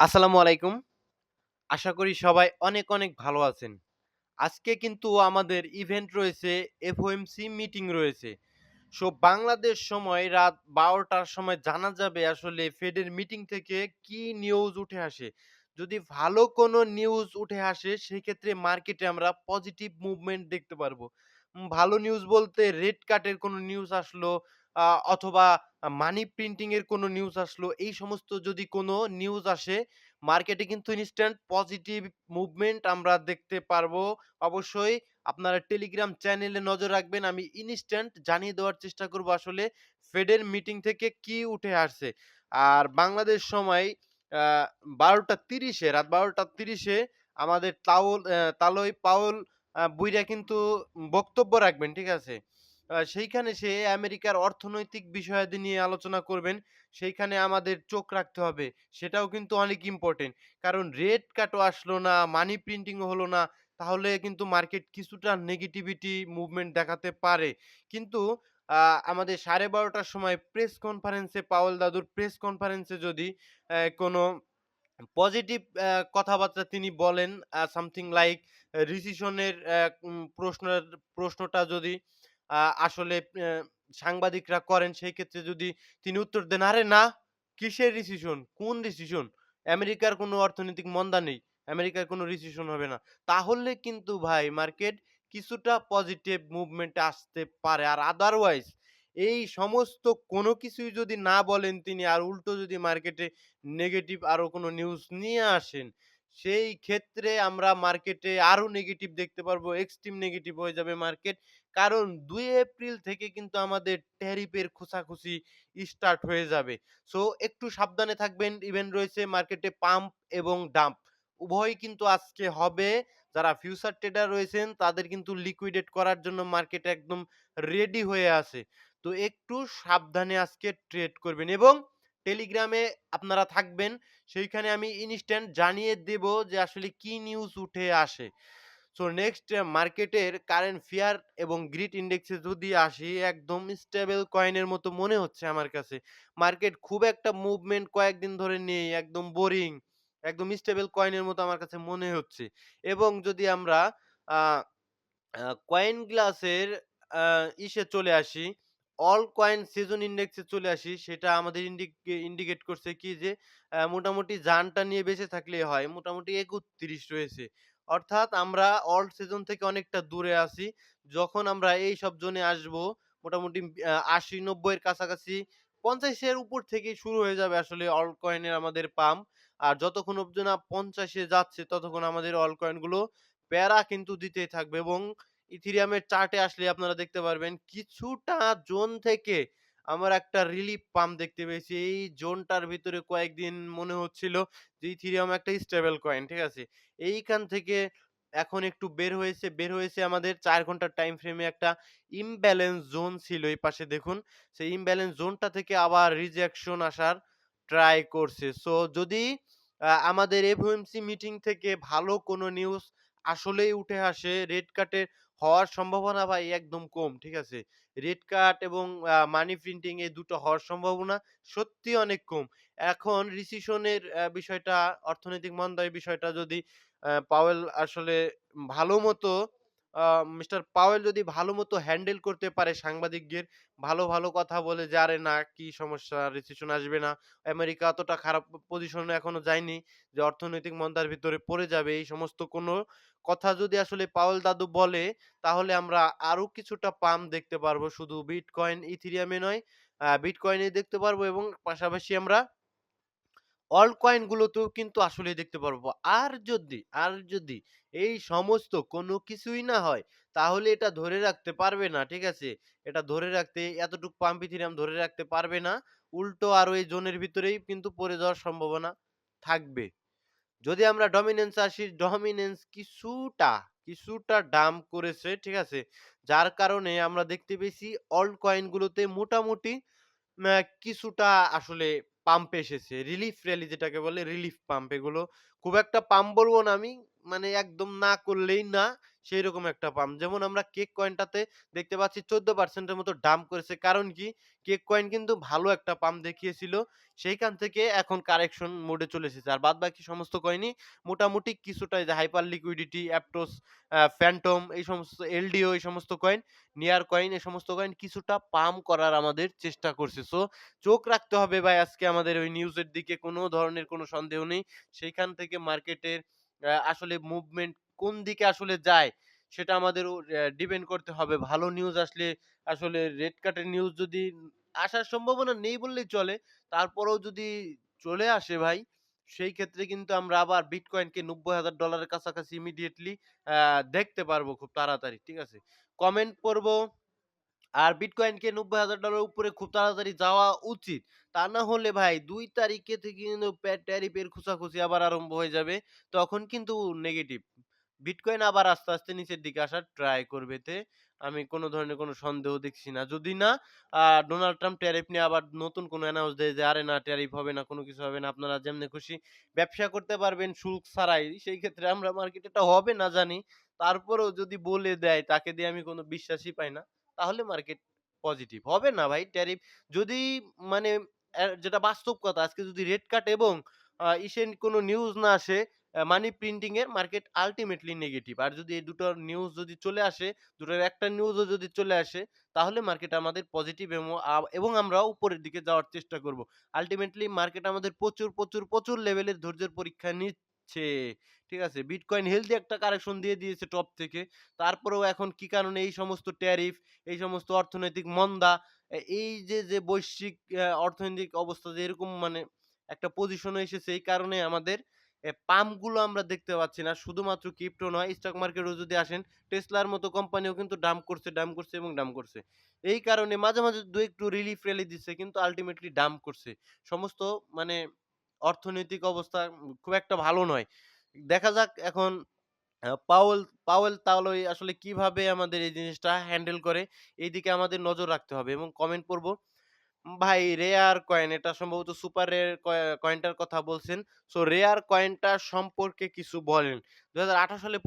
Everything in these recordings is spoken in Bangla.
আসসালামু আলাইকুম। আশা করি সবাই অনেক, অনেক ভালো আছেন। আজকে কিন্তু আমাদের ইভেন্ট রয়েছে, FOMC মিটিং রয়েছে। বাংলাদেশ সময় রাত ১২ঃ০০ টার সময় জানা যাবে আসলে ফেডের মিটিং থেকে কি নিউজ উঠে আসে। যদি ভালো কোনো নিউজ উঠে আসে সেক্ষেত্রে মার্কেটে আমরা পজিটিভ মুভমেন্ট দেখতে পারবো। ভালো নিউজ বলতে রেট কাটের কোনো নিউজ আসলো আ অথবা মানি প্রিন্টিং এর কোনো নিউজ আসলো। এই সমস্ত যদি কোনো নিউজ আসে মার্কেটে কিন্তু ইনস্ট্যান্ট পজিটিভ মুভমেন্ট আমরা দেখতে পারবো। অবশ্যই আপনারা টেলিগ্রাম চ্যানেলে নজর রাখবেন। আমি ইনস্ট্যান্ট জানিয়ে দেওয়ার চেষ্টা করব আসলে ফেডের মিটিং থেকে কি উঠে আসছে। আর বাংলাদেশ সময় আ ১২ঃ৩০ রাত ১২ঃ৩০ আমাদের তালই পাওয়েল বুইড়া কিন্তু বক্তব্য রাখবেন, ঠিক আছে? সেইখানে সে আমেরিকার অর্থনৈতিক বিষয়াদি নিয়ে আলোচনা করবেন। সেইখানে আমাদের চোখ রাখতে হবে। সেটাও কিন্তু অনেক ইম্পোর্টেন্ট। কারণ রেট কাটও আসলো না, মানি প্রিন্টিং ও হলো না। তাহলে কিন্তু মার্কেট কিছুটা নেগেটিভিটি মুভমেন্ট দেখাতে পারে। কিন্তু আ আমাদের ১২:৩০ টার সময় প্রেস কনফারেন্সে পাওয়েল দাদুর প্রেস কনফারেন্সে যদি কোনো পজিটিভ কথাবার্তা তিনি বলেন সামথিং লাইক রিসিশন এর প্রশ্নটা যদি আসলে সাংবাদিকরা করেন সেই ক্ষেত্রে যদি তিনি উত্তর দেন, "আরে না! কিসের রিসিশন? কোন রিসিশন? আমেরিকার কোনো অর্থনৈতিক মন্দা নেই। আমেরিকার কোনো রিসিশন হবে না।" তাহলে কিন্তু ভাই মার্কেট কিছুটা পজিটিভ মুভমেন্ট এ আসতে পারে। আর আদারওয়াইজ এই সমস্ত কোনো কিছুই যদি না বলেন তিনি আর উল্টো যদি মার্কেটে নেগেটিভ আরো কোনো নিউজ নিয়ে আসেন, সেই ক্ষেত্রে আমরা মার্কেটে আরো নেগেটিভ দেখতে পারবো। এক্সট্রিম নেগেটিভ হয়ে যাবে মার্কেট। কারণ ২ এপ্রিল থেকে কিন্তু আমাদের ট্যারিফের খোঁচাখুচি স্টার্ট হয়ে যাবে। সো একটু সাবধানে থাকবেন। ইভেন রয়েছে মার্কেটে পাম্প এবং ডাম্প। উভয়ই কিন্তু আজকে হবে। যারা ফিউচার ট্রেডার রয়েছেন তাদের কিন্তু লিকুইডেট করার জন্য মার্কেট একদম রেডি হয়ে আছে। তো একটু সাবধানে আজকে ট্রেড করবেন এবং টেলিগ্রামে আপনারা থাকবেন। সেইখানে আমি ইনস্ট্যান্ট জানিয়ে দেব যে আসলে কি নিউজ উঠে আসে। সো নেক্সট মার্কেটের কারেন্ট ফিয়ার এবং গ্রিড ইনডেক্সে যদি আসি একদম স্টেবল কয়েনের মতো মনে হচ্ছে আমার কাছে। মার্কেট খুব একটা মুভমেন্ট কয়েকদিন ধরে নেই। একদম বোরিং। একদম স্টেবল কয়েনের মতো আমার কাছে মনে হচ্ছে। এবং যদি আমরা আ কয়েন গ্লাসের আ চলে আসি, অল কয়েন সিজন ইন্ডেক্স এ চলে আসি, সেটা আমাদের ইন্ডিকেট করছে কি যে মোটামুটি জানটা নিয়ে বেঁচে থাকলেই হয়। মোটামুটি ৩১ রয়েছে। অর্থাৎ আমরা অল্ট সিজন থেকে অনেকটা দূরে আছি। যখন আমরা এইসব জোনে আসবো মোটামুটি ৮০-৯০ এর কাছাকাছি ৫০ এর উপর থেকেই শুরু হয়ে যাবে আসলে অল্ট কয়েনের আমাদের পাম্প। আর যতক্ষণ অব্দি না ৫০ এ যাচ্ছে ততক্ষণ আমাদের অল্ট কয়েন গুলো প্যারা কিন্তু দিতেই থাকবে এবং ইথেরিয়ামের চার্টে আসলে আপনারা দেখতে পারবেন কিছুটা জোন থেকে আমরা একটা রিলিফ পাম্প দেখতে পেয়েছি। এই জোনটার ভিতরে কয়েকদিন মনে হচ্ছিল যে ইথেরিয়াম একটা স্টেবল কয়েন, ঠিক আছে? এইখান থেকে এখন একটু বের হয়েছে আমাদের ৪ ঘন্টার টাইম ফ্রেমে একটা ইমব্যালেন্স জোন ছিল এই পাশে দেখুন। সেই ইমব্যালেন্স জোনটা থেকে আবার রিজেকশন আসার ট্রাই করছে। সো যদি আমাদের FOMC মিটিং থেকে ভালো কোনো নিউজ আসলেই উঠে আসে, রেড কাটের হওয়ার সম্ভাবনা ভাই একদম কম। ঠিক আছে? রেড কাট এবং মানি প্রিন্টিং এই দুটো হওয়ার সম্ভাবনা সত্যিই অনেক কম। এখন রিসিশনের বিষয়টা অর্থনৈতিক মন্দার বিষয়টা যদি পাওয়েল আসলে ভালোমতো আ মিস্টার পাওয়েল যদি ভালোমতো হ্যান্ডেল করতে পারে সাংবাদিকদের, ভালো কথা বলে যে, "আরে না কি সমস্যা? রিসেশন আসবে না। আমেরিকা অতটা খারাপ পজিশনে এখনো যায়নি যে অর্থনৈতিক মন্দার ভিতরে পড়ে যাবে।" এই সমস্ত কোনো কথা যদি আসলে পাওয়েল দাদু বলে, তাহলে আমরা আরো কিছুটা পাম্প দেখতে পারবো। শুধু বিটকয়েন, ইথেরিয়ামে নয়, বিটকয়েনে দেখতে পারবো এবং পাশাপাশি আমরা অল্ট কয়েন গুলোতেও কিন্তু আসলেই দেখতে পারবো। আর যদি এই সমস্ত কোনো কিছুই না হয়, তাহলে এটা ধরে রাখতে পারবে না। ঠিক আছে? এটা ধরে রাখতে এতটুক পাম্প ইথেরিয়াম ধরে রাখতে পারবে না। উল্টো আরো এই জোনের ভিতরেই কিন্তু পড়ে যাওয়ার সম্ভাবনা থাকবে। যদি আমরা ডমিনেন্স আসি, ডমিনেন্স কিছুটা ডাম্প করেছে, ঠিক আছে? যার কারণে আমরা দেখতে পেয়েছি অল্ট কয়েন গুলোতে মোটামুটি কিছুটা আসলে পাম্প এসেছে। রিলিফ র্যালি যেটাকে বলে রিলিফ পাম্প এগুলো খুব একটা পাম্প বলব না আমি। মানে একদম না করলেই না, সেইরকম একটা পাম্প। যেমন আমরা কেক কয়েনটাতে দেখতে পাচ্ছি 14% এর মতো ডাম্প করেছে। কারণ কি? কেক কয়েন কিন্তু ভালো একটা পাম্প দেখিয়েছিল। সেইখান থেকে এখন কারেকশন মোডে চলে এসেছে। আর বাদবাকি সমস্ত কয়েনই মোটামুটি কিছুটা এই যে হাইপার লিকুইডিটি, অ্যাপটোস, ফ্যান্টম এই সমস্ত এলডিও এই সমস্ত কয়েন, নিয়ার কয়েন এই সমস্ত কয়েন কিছুটা পাম্প করার আমাদের চেষ্টা করছে। সো চোখ রাখতে হবে ভাই আজকে আমাদের ওই নিউজের দিকে কোনো ধরনের কোনো সন্দেহ নেই। সেইখান থেকে মার্কেটের আসলে মুভমেন্ট কোন দিকে আসলে যায় সেটা আমাদের ডিপেন্ড করতে হবে। ভালো নিউজ আসলে আসলে রেড কার্টের নিউজ যদি আসার সম্ভাবনা নেই বললেই চলে। তারপরেও যদি চলে আসে ভাই, সেই ক্ষেত্রে কিন্তু আমরা আবার বিটকয়েনকে $৯০,০০০ এর কাছাকাছি ইমিডিয়েটলি আ দেখতে পারবো খুব তাড়াতাড়ি। ঠিক আছে? কমেন্ট পড়ব আর বিটকয়েনকে $৯০,০০০ উপরে খুব তাড়াতাড়ি যাওয়া উচিত। তা না হলে ভাই ২ তারিখে থেকে কিন্তু ট্যারিফের খোঁচাখুচি আবার আরম্ভ হয়ে যাবে। তখন কিন্তু নেগেটিভ। বিটকয়েন আবার আস্তে, আস্তে নিচের দিকে আসার ট্রাই করবে এতে আমি কোন ধরনের কোন সন্দেহ দেখছি না। যদি না ডোনাল্ড ট্রাম্প ট্যারিফ নিয়ে আবার নতুন কোন অ্যানাউন্স দেয় যে, "আরে না ট্যারিফ হবে না, কোন কিছু হবে না। আপনারা যেমনে খুশি ব্যবসা করতে পারবেন শুল্ক ছাড়াই।" সেই ক্ষেত্রে আমরা মার্কেটে এটা হবে না জানি। তারপরেও যদি বলে দেয় তাকে দিয়ে আমি কোন বিশ্বাসই পাই না। তাহলে মার্কেট পজিটিভ। হবে না ভাই ট্যারিফ যদি মানে যেটা বাস্তব কথা আজকে যদি রেড কাট এবং ইসের কোনো নিউজ না আসে মানি প্রিন্টিং এর মার্কেট আল্টিমেটলি নেগেটিভ। আর যদি এই দুটোর নিউজ যদি চলে আসে, দুটোর একটা নিউজও যদি চলে আসে তাহলে মার্কেট আমাদের পজিটিভ এবং আমরা উপরের দিকে যাওয়ার চেষ্টা করব। আল্টিমেটলি মার্কেট আমাদের প্রচুর লেভেলের ধৈর্যের পরীক্ষা নিচ্ছে। ঠিক আছে? বিটকয়েন হেলথি একটা কারেকশন দিয়ে দিয়েছে টপ থেকে। তারপরেও এখন কি কারণে এই সমস্ত ট্যারিফ, এই সমস্ত অর্থনৈতিক মন্দা, এই যে বৈশ্বিক অর্থনৈতিক অবস্থা যে এরকম মানে একটা পজিশনে এসেছে এই কারণে আমাদের পাম্প গুলো আমরা দেখতে পাচ্ছি না। শুধুমাত্র ক্রিপ্টো নয়, স্টক মার্কেটেও যদি আসেন টেসলার মতো কোম্পানিও কিন্তু ডাম্প করছে এবং ডাম্প করছে। এই কারণে মাঝে ২ একটু রিলিফ রেলি দিচ্ছে কিন্তু আল্টিমেটলি ডাম্প করছে। সমস্ত মানে অর্থনৈতিক অবস্থা খুব একটা ভালো নয়। দেখা যাক এখন পাওয়েল তাহলে আসলে কিভাবে আমাদের এই জিনিসটা হ্যান্ডেল করে এইদিকে আমাদের নজর রাখতে হবে এবং কমেন্ট পড়ব ভাই রেয়ার কয়েন এটা সম্ভবত সুপার রেয়ার কয়েনটার কথা বলছেন। সো রেয়ার কয়েনটা সম্পর্কে কিছু বলেন। ২০১৮ সালে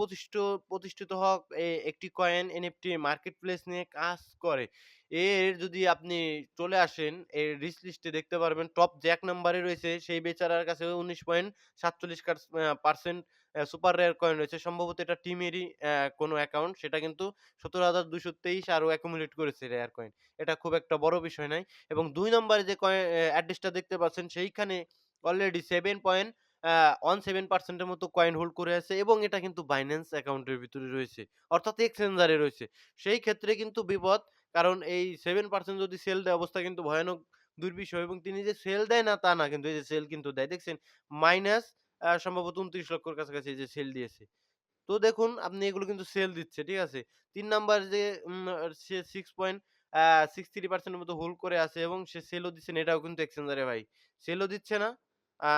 প্রতিষ্ঠিত হওয়া একটি কয়েন এনএফটি মার্কেট প্লেস নিয়ে কাজ করে। এর যদি আপনি চলে আসেন এর রিচ লিস্টে দেখতে পারবেন টপ যে ১ নম্বরে রয়েছে সেই বেচারার কাছে ১৯.৪৭ পারসেন্ট সুপার রেয়ার কয়েন রয়েছে। সম্ভবত এটা টিমেরই কোনো অ্যাকাউন্ট সেটা কিন্তু ১৭,২২৩ আরো অ্যাকুমুলেট করেছে রেয়ার কয়েন। এটা খুব একটা বড় বিষয় নয়। এবং ২ নম্বরে যে অ্যাড্রেসটা দেখতে পাচ্ছেন সেইখানে অলরেডি 17% এর মতো কয়েন হোল্ড করে আছে এবং এটা কিন্তু Binance অ্যাকাউন্টের ভিতরে রয়েছে। অর্থাৎ এক্সচেঞ্জারে রয়েছে। সেই ক্ষেত্রে কিন্তু বিপদ। কারণ এই 7% যদি সেল দেয় অবস্থা কিন্তু ভয়ানক দুর্বিষহ এবং তিনি যে সেল দেয় না তা না কিন্তু এই যে সেল কিন্তু দেয়। দেখছেন মাইনাস সম্ভবত ২৯ লক্ষর কাছাকাছি এই যে সেল দিয়েছে। তো দেখুন আপনি এগুলো কিন্তু সেল দিচ্ছে, ঠিক আছে? ৩ নাম্বার যে সে 63% এর মতো হোল্ড করে আছে এবং সে সেলও দিচ্ছে না এটাও কিন্তু এক্সচেঞ্জারে ভাই। সেলও দিচ্ছে না,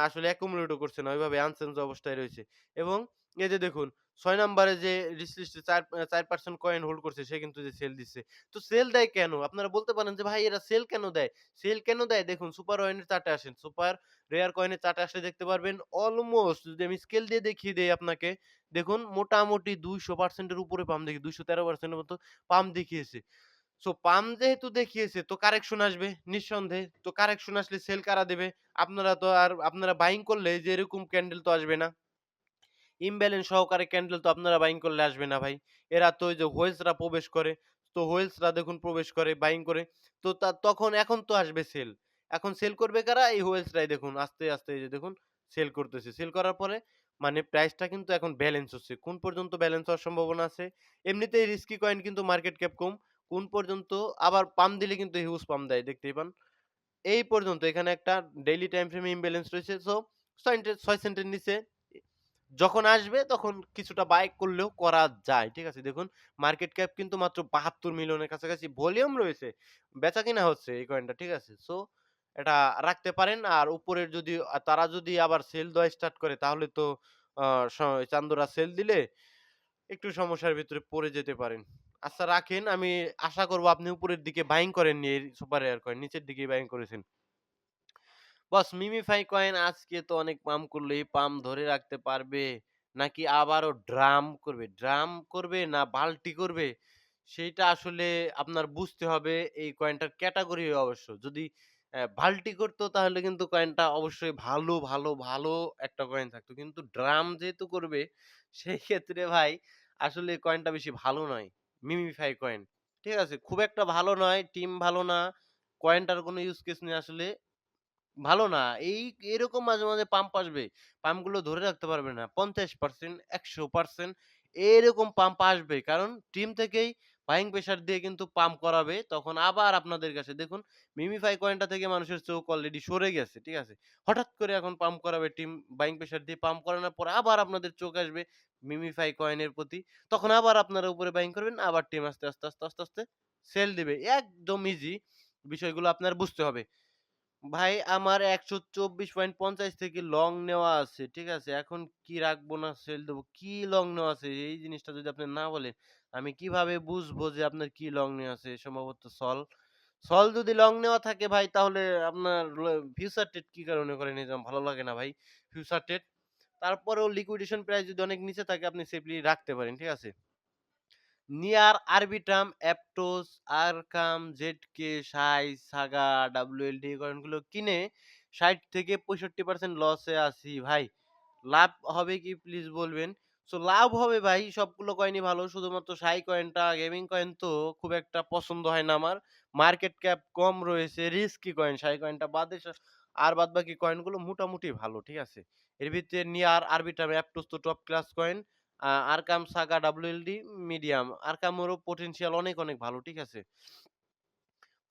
আসলে একুমুলেটও করছে না। ওইভাবে আনচেঞ্জ অবস্থায় রয়েছে। এবং এই যে দেখুন ৬ নাম্বারে যে রিচ লিস্টে ৪% কয়েন হোল্ড করছে সে কিন্তু যে সেল দিচ্ছে। তো সেল দেয় কেন? আপনারা বলতে পারেন যে ভাই এরা সেল কেন দেয়? সেল কেন দেয়? দেখুন সুপার কয়েনের চার্টে আসেন। সুপার রেয়ার কয়েনের চার্টে আসলে দেখতে পারবেন অলমোস্ট যদি আমি স্কেল দিয়ে দেখিয়ে দেই আপনাকে দেখুন মোটামুটি ২০০% এর উপরে পাম্প ২১৩% এর মতো পাম্প দেখিয়েছে। সো পাম্প যেহেতু দেখিয়েছে তো কারেকশন আসবে নিঃসন্দেহে। তো কারেকশন আসলে সেল কারা দেবে? আপনারা বাইং করলে যে এরকম ক্যান্ডেল তো আসবে না। ইমব্যালেন্স সহকারে ক্যান্ডেল তো আপনারা বাইং করলে আসবে না ভাই। এরা তো ওই যে হোয়েলসরা প্রবেশ করে। তো হোয়েলসরা দেখুন প্রবেশ করে, বাইং করে। তো তখন এখন তো আসবে সেল। এখন সেল করবে কারা? এই হোয়েলসরাই দেখুন আস্তে এই যে দেখুন সেল করতেছে। সেল করার পরে মানে প্রাইসটা কিন্তু এখন ব্যালেন্স হচ্ছে। কোন পর্যন্ত ব্যালেন্স হওয়ার সম্ভাবনা আছে? এমনিতেই রিস্কি কয়েন কিন্তু মার্কেট ক্যাপ কম। কোন পর্যন্ত আবার পাম্প দিলে কিন্তু হিউজ পাম্প দেয় দেখতেই পান। এই পর্যন্ত এখানে একটা ডেইলি টাইম ফ্রেমে ইমব্যালেন্স রয়েছে। সো ৬ সেন্টের নিচে যখন আসবে তখন কিছুটা বাই করলেও করা যায়। ঠিক আছে? দেখুন মার্কেট ক্যাপ কিন্তু মাত্র ৭২ মিলিয়নের কাছাকাছি ভলিউম রয়েছে। বেচা-কিনা হচ্ছে এই কয়েনটা। ঠিক আছে? সো এটা রাখতে পারেন। আর উপরের যদি তারা যদি আবার সেল দেওয়া স্টার্ট করে তাহলে তো আ স চান্দুরা সেল দিলে একটু সমস্যার ভিতরে পড়ে যেতে পারেন। আচ্ছা রাখেন। আমি আশা করব আপনি উপরের দিকে বাইং করেননি এই সুপার রেয়ার কয়েন। নিচের দিকেই বাইং করেছেন। বস মিমিফাই কয়েন আজকে তো অনেক পাম্প করলো। এই পাম্প ধরে রাখতে পারবে নাকি আবারও ড্রাম করবে না বাল্টি করবে? সেইটা আসলে আপনার বুঝতে হবে এই কয়েনটার ক্যাটেগরি অবশ্য। যদি বাল্টি করতো তাহলে কিন্তু কয়েনটা অবশ্যই ভালো একটা কয়েন থাকতো। কিন্তু ড্রাম যেহেতু করবে সেই ক্ষেত্রে ভাই আসলে কয়েনটা বেশি ভালো নয়। MemeFi coin. ঠিক আছে? খুব একটা ভালো নয়, টিম ভালো না। কয়েনটার কোনো ইউজ কেস নেই আসলে। ভালো না। এরকম মাঝে মাঝে পাম্প আসবে। পাম্পগুলো ধরে রাখতে পারবে না। ৫০% ১০০% এরকম পাম্প আসবে। কারণ টিম থেকেই বাইং প্রেশার দিয়ে কিন্তু পাম্প করাবে। তখন আবার আপনাদের কাছে দেখুন মিমিফাই কয়েনটা থেকে মানুষের চোখ অলরেডি সরে গেছে। ঠিক আছে? হঠাৎ করে এখন পাম্প করাবে টিম বাইং প্রেশার দিয়ে পাম্প করানোর পরে আবার আপনাদের চোখ আসবে মিমিফাই কয়েনের প্রতি। তখন আবার আপনারা উপরে বাইং করবেন। আবার টিম আস্তে আস্তে সেল দিবে। একদম ইজি। বিষয়গুলো আপনার বুঝতে হবে। ভাই আমার ১২৪.৫০ থেকে লং নেওয়া আছে। ঠিক আছে? এখন কি রাখবো না সেল দেব? কি লং নেওয়া আছে? এই জিনিসটা যদি আপনি না বলেন, আমি কিভাবে বুঝবো যে আপনার কি লং নেওয়া আছে? সম্ভবত সল। সল যদি লং নেওয়া থাকে ভাই তাহলে আপনার ফিউচার ট্রেড কি কারণে করেন? এই যে আমার ভালো লাগে না ভাই ফিউচার ট্রেড। তারপরেও লিকুইডেশন প্রাইস যদি অনেক নিচে থাকে আপনি সেফলি রাখতে পারেন। ঠিক আছে? NEAR, Arbitrum, Aptos, Arkham, ZK, সাইজ, সাগা, ডাব্লিউএলডি এই কয়েনগুলো কিনে ৬০ থেকে ৬৫% লসে আছি ভাই। লাভ হবে কি প্লিজ বলবেন? সো লাভ হবে ভাই সবগুলো কয়েনই ভালো। শুধুমাত্র শাই কয়েনটা গেমিং কয়েন তো খুব একটা পছন্দ হয় না আমার। মার্কেট ক্যাপ কম রয়েছে, রিস্কি কয়েন শাই কয়েনটা বাদে আর বাদবাকি কয়েনগুলো মোটামুটি ভালো। ঠিক আছে? এর ভিতরে নিয়ার, আরবিট্রাম, অ্যাপটোস তো top class coin. Arkham, Saga, WLD medium. আরকামেরও পটেনশিয়াল অনেক ভালো। ঠিক আছে?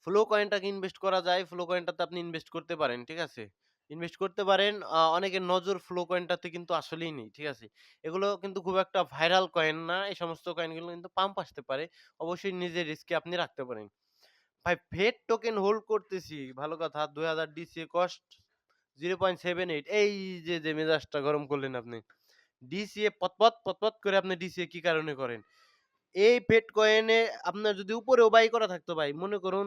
ফ্লো কয়েনটাকে ইনভেস্ট করা যায়। ফ্লো কয়েনটাতে আপনি ইনভেস্ট করতে পারেন। ঠিক আছে? ইনভেস্ট করতে পারেন। অনেকের নজর ফ্লো কয়েনটাতে কিন্তু আসলেই নেই। ঠিক আছে? এগুলো কিন্তু খুব একটা ভাইরাল কয়েন না। এই সমস্ত কয়েনগুলো কিন্তু পাম্প আসতে পারে। অবশ্যই নিজের রিস্কে আপনি রাখতে পারেন। ভাই ফেড টোকেন হোল্ড করতেছি। ভালো কথা। ২০০০ ডিসিএ কস্ট 0.78 এই যে মেজাজটা গরম করলেন আপনি। ডিসিএ পতপত করে আপনি ডিসিএ কি কারণে করেন? এই ফেড কয়েনে আপনার যদি উপরেও বাই করা থাকতো ভাই, মনে করুন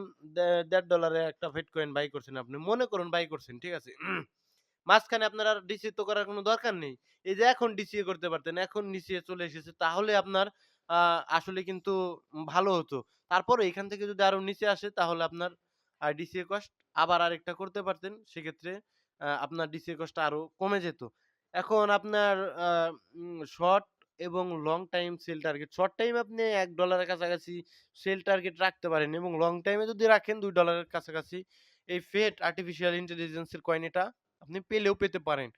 $১.৫ এ একটা ফেড কয়েন বাই করছেন আপনি। মনে করুন বাই করছেন, ঠিক আছে? মাঝখানে আপনার আর ডিসিএ তো করার কোনো দরকার নেই। এই যে এখন ডিসিএ করতে পারতেন, এখন ডিসিএ চলে এসেছে। তাহলে আপনার আ আসলে কিন্তু ভালো হতো। তারপরও এখান থেকে যদি আরো নিচে আসে তাহলে আপনার ডিসিএ কস্ট আবার আরেকটা করতে পারতেন। সেক্ষেত্রে আপনার ডিসিএ কস্টটা আরো কমে যেত। এখন আপনার আ শর্ট এবং long time sell target. Short time আপনি $১ এর কাছাকাছি সেল টার্গেট রাখতে পারেন এবং লং টাইমে যদি রাখেন $২ এর কাছাকাছি এই ফেড আর্টিফিশিয়াল ইন্টেলিজেন্স এর কয়েন এটা আপনি পেলেও পেতে পারেন।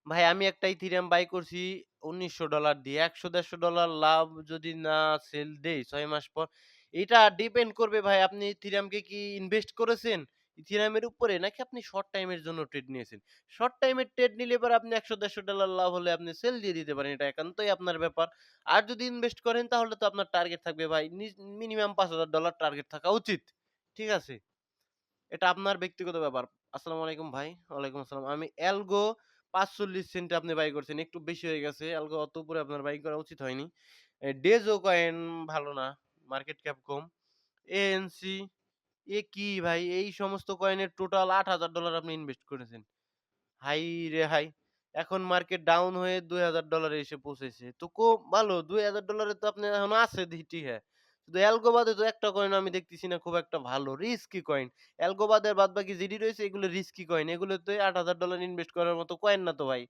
ভাই আমি একটা ইথেরিয়াম বাই করছি $১৯০০ দিয়ে। $১০০-১৫০ লাভ যদি না সেল দেই ৬ মাস পর, এটা ডিপেন্ড করবে ভাই আপনি ইথেরিয়ামকে কি ইনভেস্ট করেছেন ইথেরিয়ামের উপরে নাকি আপনি শর্ট টাইমের জন্য ট্রেড নিয়েছেন। শর্ট টাইমের ট্রেড নিলে এবার আপনি $১০০-১৫০ লাভ হলে আপনি সেল দিয়ে দিতে পারেন। এটা একান্তই আপনার ব্যাপার। আর যদি ইনভেস্ট করেন তাহলে তো আপনার টার্গেট থাকবে ভাই মিনিমাম $৫,০০০ টার্গেট থাকা উচিত। ঠিক আছে? এটা আপনার ব্যক্তিগত ব্যাপার। আসসালামু আলাইকুম ভাই। ওয়ালাইকুম আসসালাম। আমি অ্যালগো ৪৫ সেন্টে আপনি বাই করছেন। একটু বেশি হয়ে গেছে। অ্যালগো অত উপরে আপনার বাই করা উচিত হয়নি। ডেজো কয়েন ভালো না। মার্কেট ক্যাপ কম। এএনসি কি ভাই? এই সমস্ত কয়েনের টোটাল $৮,০০০ আপনি ইনভেস্ট করেছেন। হাই রে হাই! এখন মার্কেট ডাউন হয়ে $২,০০০ এ এসে পৌঁছেছে। তো ভালো $২,০০০ এ তো আপনার এখনো আছে টিকে। শুধু অ্যালগো বাদে তো একটা কয়েন আমি দেখতেছি না খুব একটা ভালো। Risky coin. অ্যালগো বাদে বাদবাকি যেটি রয়েছে এগুলো রিস্কি কয়েন। এগুলোতে $৮,০০০ ইনভেস্ট করার মতো কয়েন না তো ভাই।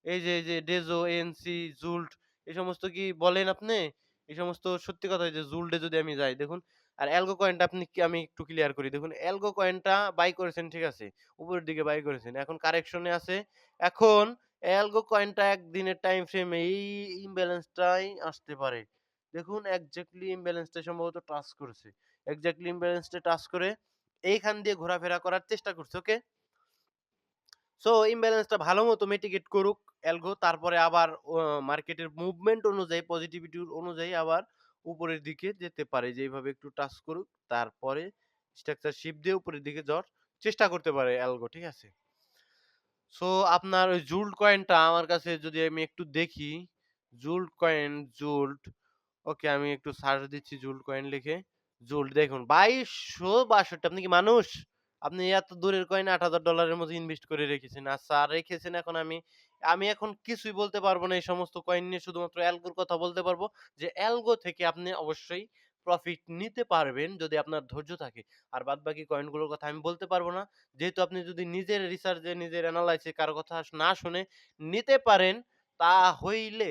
এই যে ডেজো, এএনসি, জুল্ট এই সমস্ত কি বলেন আপনি? এই সমস্ত সত্যি কথা যে জুল্টে যদি আমি যাই দেখুন আর অ্যালগো কয়েনটা আমি একটু ক্লিয়ার করি। দেখুন অ্যালগো কয়েনটা বাই করেছেন ঠিক আছে? উপরের দিকে বাই করেছেন। এখন কারেকশন এ আছে। এখন অ্যালগো কয়েনটা একদিনের টাইম ফ্রেমে এই ইমব্যালেন্সটাই আসতে পারে। দেখুন এক্সাক্টলি ইমব্যালেন্সটা সম্ভবত টাচ করেছে। এক্সাক্টলি ইমব্যালেন্সটা টাচ করে এইখান দিয়ে ঘোরাফেরা করার চেষ্টা করছে। ওকে? সো ইমব্যালেন্সটা ভালোমতো মিটিগেট করুক অ্যালগো তারপরে আবার মার্কেটের মুভমেন্ট অনুযায়ী পজিটিভিটি অনুযায়ী আবার উপরের দিকে যেতে পারে। যে এইভাবে একটু টাচ করুক তারপরে স্ট্রাকচার শিফট দিয়ে উপরের দিকে যাওয়ার চেষ্টা করতে পারে অ্যালগো। ঠিক আছে? সো আপনার ওই জুল্ট কয়েনটা আমার কাছে যদি আমি একটু দেখি, জুল্ট কয়েন, জুল্ট ওকে আমি একটু সার্চ দিচ্ছি জুল্ট কয়েন লিখে। জুল্ট দেখুন ২২৬২ আপনি কি মানুষ? আপনি এত দূরের কয়েন $৮,০০০ মতো ইনভেস্ট করে রেখেছেন। আচ্ছা আর রেখেছেন এখন আমি এখন কিছুই বলতে পারব না এই সমস্ত কয়েন নিয়ে শুধুমাত্র অ্যালগোর কথা বলতে পারব যে অ্যালগো থেকে আপনি অবশ্যই প্রফিট নিতে পারবেন যদি আপনার ধৈর্য থাকে। আর বাদবাকি কয়েনগুলোর কথা আমি বলতে পারব না। যেহেতু আপনি যদি নিজের রিসার্চে নিজের এনালাইসিস কারো কথা না শুনে নিতে পারেন তা হইলে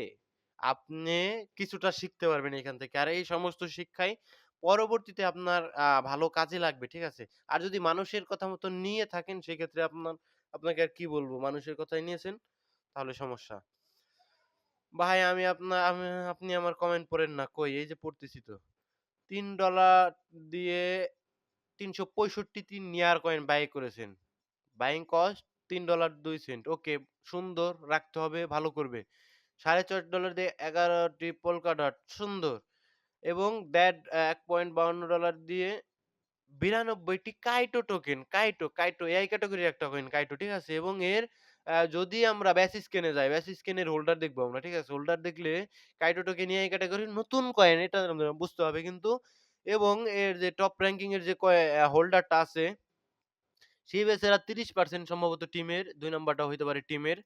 আপনি কিছুটা শিখতে পারবেন এখান থেকে। আর এই সমস্ত শিক্ষাই পরবর্তীতে আপনার ভালো কাজে লাগবে। ঠিক আছে? আর যদি মানুষের কথা মতো নিয়ে থাকেন সেক্ষেত্রে আপনাকে আর কি বলবো? মানুষের কথাই নিয়েছেন তাহলে সমস্যা। ভাই আপনি আমার কমেন্ট পড়েন না। কই এই যে পড়তেছি তো। $৩ দিয়ে ৩৬৫ নেয়ার কয়েন বাই করেছেন। বাইং কস্ট $৩.২ ওকে সুন্দর রাখতে হবে, ভালো করবে। $৪.৫ দিয়ে ১১ টি পোল্কা ডট সুন্দর এবং দ্যাট $১.৫২ দিয়ে ৯২ টি কাইটো টোকেন। কাইটো এআই ক্যাটেগরির একটা কয়েন কাইটো, ঠিক আছে? এবং এর যদি আমরা বেসিস কেনে যাই, বেসিস কেনের হোল্ডার দেখবো আমরা, ঠিক আছে? হোল্ডার দেখলে কাইটো টোকেন এআই ক্যাটেগরির নতুন কয়েন এটা বুঝতে হবে কিন্তু এবং এর যে টপ র‍্যাংকিং এর যে হোল্ডারটা আছে সিএসএরা ৩০% সম্ভবত টিমের, ২ নাম্বারটা হইতে পারে টিমের।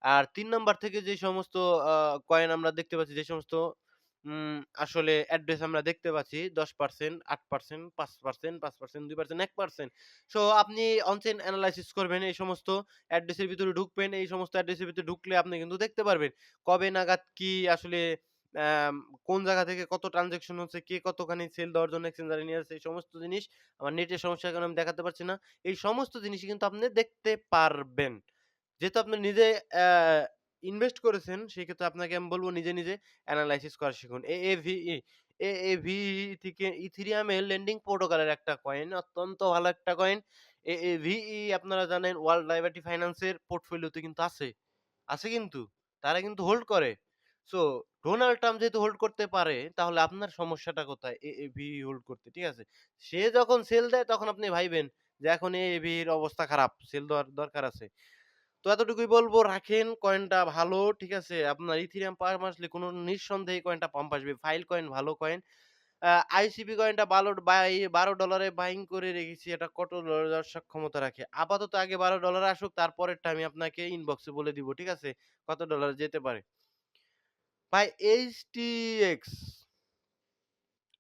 আর ৩ নাম্বার থেকে যে সমস্ত আ কয়েন আমরা দেখতে পাচ্ছি, যে সমস্ত আসলে অ্যাড্রেস আমরা দেখতে পাচ্ছি ১০%, ৮%, ৫%, ৫%, ২%, ১%। সো আপনি অনচেইন এনালাইসিস করবেন এই সমস্ত অ্যাড্রেসের ভিতরে ঢুকবেন। এই সমস্ত অ্যাড্রেসের ভিতরে ঢুকলে আপনি কিন্তু দেখতে পারবেন কবে নাগাদ কি আসলে অ্যাম কোন জায়গা থেকে কত ট্রান্সেকশন হচ্ছে, কে কতখানি সেল দেওয়ার জন্য এক্সচেঞ্জারে নিয়ে আসছে, এই সমস্ত জিনিস আমার নেটের সমস্যার কারণে আমি দেখাতে পারছি না। এই সমস্ত জিনিসই কিন্তু আপনি দেখতে পারবেন। যেহেতু আপনি নিজে ইনভেস্ট করেছেন সেক্ষেত্রে আপনাকে আমি বলব নিজে এনালাইসিস করা শিখুন। এএভিই থেকে ইথেরিয়ামের লেন্ডিং প্রোটোকলের একটা কয়েন, অত্যন্ত ভালো একটা কয়েন। এএভিই আপনারা জানেন ওয়ার্ল্ড লাইবার্টি ফাইন্যান্সের পোর্টফোলিওতে কিন্তু আছে। আছে কিন্তু। তারা কিন্তু হোল্ড করে। সো ডোনাল্ড ট্রাম্প যেহেতু হোল্ড করতে পারে তাহলে আপনার সমস্যাটা কোথায়? এএভি হোল্ড করতে, ঠিক আছে? সে যখন সেল দেয় তখন আপনি ভাইবেন যে এখন এএভির অবস্থা খারাপ। সেল দেওয়ার দরকার আছে। তো এতটুকুই বলব রাখেন কয়েনটা ভালো, ঠিক আছে? আপনার ইথেরিয়াম পাম্প আসলে কোনো নিঃসন্দেহে কয়েনটা পাম্প আসবে। ফাইল কয়েন ভালো কয়েন। আইসিপি কয়েনটা $12 এ বাইং করে রেখেছি। এটা কত ডলার যাওয়ার সক্ষমতা রাখে? আপাতত আগে $12 আসুক তারপরেরটা আমি আপনাকে ইনবক্সে বলে দিব। ঠিক আছে? কত ডলার যেতে পারে। ভাই এইচটিএক্স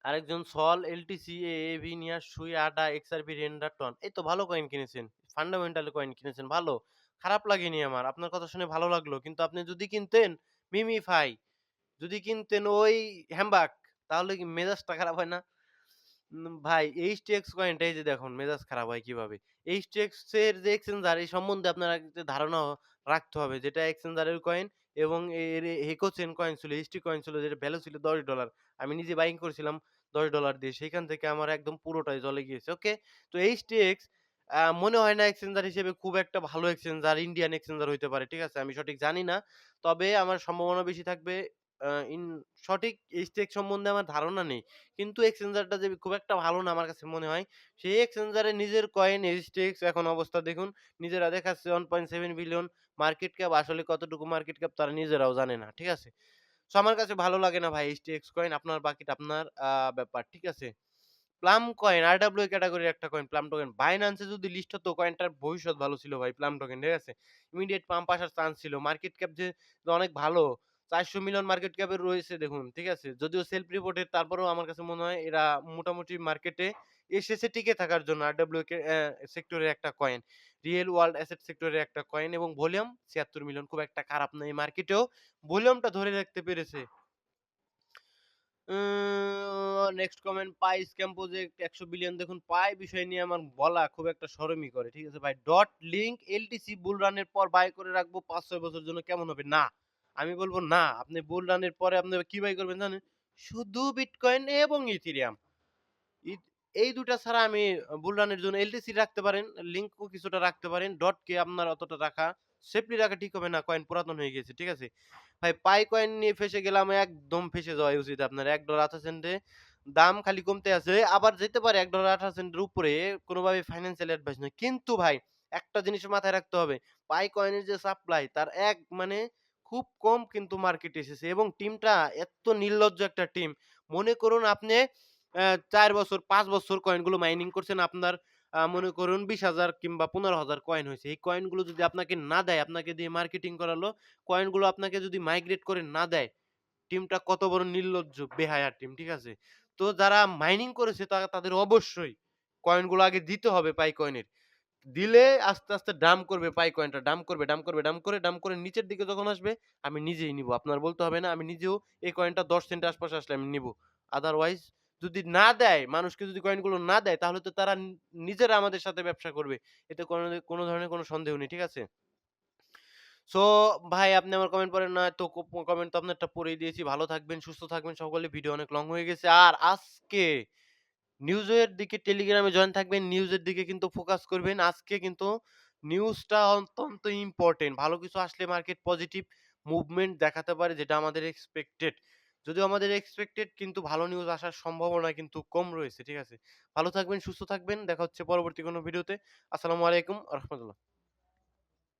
আরেকজন সল, এলটিসি, এএভি, নিয়াস, সুই, আডা, এক্সআরপি, রেন্ডার, টন। এই তো ভালো কয়েন কিনেছেন। ফান্ডামেন্টাল কয়েন কিনেছেন ভালো। খারাপ লাগেনি আমার। আপনার কথা শুনে ভালো লাগলো। কিন্তু আপনি যদি কিনতেন মিমিফাই, যদি কিনতেন ওই হ্যামবাক তাহলে কি মেজাজটা খারাপ হয় না? ভাই এইচটিএক্স কয়েনটা এই যে দেখুন মেজাজ খারাপ হয় কিভাবে। এইচটিএক্স এর যে এক্সচেঞ্জার এই সম্বন্ধে আপনার একটা ধারণা রাখতে হবে। যেটা এক্সচেঞ্জারের কয়েন এবং এর হেকোচেন কয়েন ছিল, এইচটি কয়েন ছিল যেটার ভ্যালু ছিল $10 আমি নিজে বাইং করেছিলাম $10 দিয়ে। সেখান থেকে আমার একদম পুরোটাই জলে গিয়েছে। ওকে? তো এইচটিএক্স মনে হয় না এক্সচেঞ্জার হিসেবে খুব একটা ভালো এক্সচেঞ্জার, ইন্ডিয়ান এক্সচেঞ্জার হইতে পারে। ঠিক আছে? আমি সঠিক জানি না। তবে আমার সম্ভাবনা বেশি থাকবে আ ইন সঠিক এইচটিএক্স সম্বন্ধে আমার ধারণা নেই। কিন্তু এক্সচেঞ্জারটা যে খুব একটা ভালো না আমার কাছে মনে হয়। সেই এক্সচেঞ্জারে নিজের কয়েন এইচটিএক্স এখন অবস্থা দেখুন। নিজেরা দেখাচ্ছে 1.7 বিলিয়ন মার্কেট ক্যাপ। আসলে কতটুকু মার্কেট ক্যাপ তারা নিজেরাও জানে না। ঠিক আছে? সো আমার কাছে ভালো লাগে না ভাই এইচটিএক্স কয়েন। আপনার বাকিটা আপনার ব্যাপার। ঠিক আছে? প্লাম কয়েন RWA ক্যাটেগরির একটা কয়েন প্লাম টোকেন। বাইন্যান্স এ যদি লিস্ট হতো কয়েনটার ভবিষ্যৎ ভালো ছিল ভাই প্লাম টোকেন, ঠিক আছে? ইমিডিয়েট পাম্প আসার চান্স ছিল। মার্কেট ক্যাপ যে অনেক ভালো। ৪০০ মিলিয়ন মার্কেট ক্যাপের রয়েছে দেখুন, ঠিক আছে? যদিও সেলফ রিপোর্টেড তারপরেও আমার কাছে মনে হয় এরা মোটামুটি মার্কেটে এসেছে টিকে থাকার জন্য। RWA কে সেক্টরের একটা কয়েন। রিয়েল ওয়ার্ল্ড অ্যাসেট সেক্টরের একটা কয়েন এবং ভলিউম ৭৬ মিলিয়ন খুব একটা খারাপ না। এই মার্কেটেও ভলিউমটা ধরে রাখতে পেরেছে। নেক্সট কমেন্ট পাই স্ক্যাম প্রজেক্ট ১০০ বিলিয়ন দেখুন পাই বিষয় নিয়ে আমার বলা খুব একটা শরমই করে। ঠিক আছে ভাই? ডট লিংক এলটিসি বুল রানের পর বাই করে রাখবো ৫-৬ বছরের জন্য কেমন হবে? না। আমি বলব না। আপনি বুল রানের পরে আপনি কি বাই করবেন জানেন? শুধু বিটকয়েন এবং ইথেরিয়াম। ইট এই ২ টা ছাড়া আমি বুল রানের জন্য এলটিসি রাখতে পারেন, লিংকও কিছুটা রাখতে পারেন। ডটকে আপনার অতটা রাখা সেফলি রাখা ঠিক হবে না। কয়েন পুরাতন হয়ে গিয়েছে। ঠিক আছে? ভাই পাই কয়েন নিয়ে ফেঁসে গেলাম। একদম ফেঁসে যাওয়াই উচিত আপনার। $১.৬৮ দাম খালি কমতে আছে। আবার যেতে পারে $১.৬৮ এর উপরে কোনোভাবে ফাইন্যান্সিয়াল অ্যাডভাইস নয়। কিন্তু ভাই একটা জিনিস মাথায় রাখতে হবে। পাই কয়েনের যে সাপ্লাই তার মানে খুব কম কিন্তু মার্কেটে এসেছে এবং টিমটা এত নির্লজ্জ একটা টিম। মনে করুন আপনি ৪ বছর ৫ বছর কয়েনগুলো মাইনিং করছেন। আপনার মনে করুন ২০,০০০ কিংবা ১৫,০০০ কয়েন হইছে। এই কয়েনগুলো যদি আপনাকে না দেয়, আপনাকে দিয়ে মার্কেটিং করালো, কয়েনগুলো আপনাকে যদি মাইগ্রেট করে না দেয়, টিমটা কত বড় নির্লজ্জ বেহায়া টিম, ঠিক আছে? তো যারা মাইনিং করেছে তাদের অবশ্যই কয়েনগুলো আগে দিতে হবে পাই কয়েনের। দিলে আস্তে, আস্তে ডাম্প করবে পাই কয়েনটা। ডাম্প করবে, ডাম্প করবে, ডাম্প করে নিচের দিকে যখন আসবে আমি নিজেই নিবো। আপনার বলতে হবে না। আমি নিজেও এই কয়েনটা ১০ সেন্টের আশপাশে আসলে আমি নিবো। আদারওয়াইজ যদি না দেয়, মানুষকে যদি কয়েনগুলো না দেয় তাহলে তো তারা নিজেরা আমাদের সাথে ব্যবসা করবে। এতে কোন ধরনের কোন সন্দেহ নেই। ঠিক আছে? সো ভাই আপনি আমার কমেন্ট পড়েন না। তো কমেন্ট তো আপনারটা পড়েই দিয়েছি। ভালো থাকবেন, সুস্থ থাকবেন সকলে। ভিডিও অনেক লং হয়ে গেছে। আর আজকে নিউজের দিকে টেলিগ্রামে জয়েন থাকবেন। নিউজের দিকে কিন্তু ফোকাস করবেন। আজকে কিন্তু নিউজটা অত্যন্ত ইম্পোর্টেন্ট। ভালো কিছু আসলে মার্কেট পজিটিভ মুভমেন্ট দেখাতে পারে যেটা আমাদের এক্সপেক্টেড। যদিও আমাদের এক্সপেক্টেড কিন্তু ভালো নিউজ আসার সম্ভাবনা কিন্তু কম রয়েছে। ঠিক আছে? ভালো থাকবেন, সুস্থ থাকবেন। দেখা হচ্ছে পরবর্তী কোনো ভিডিওতে। আসসালামু আলাইকুম ওয়া রাহমাতুল্লাহ।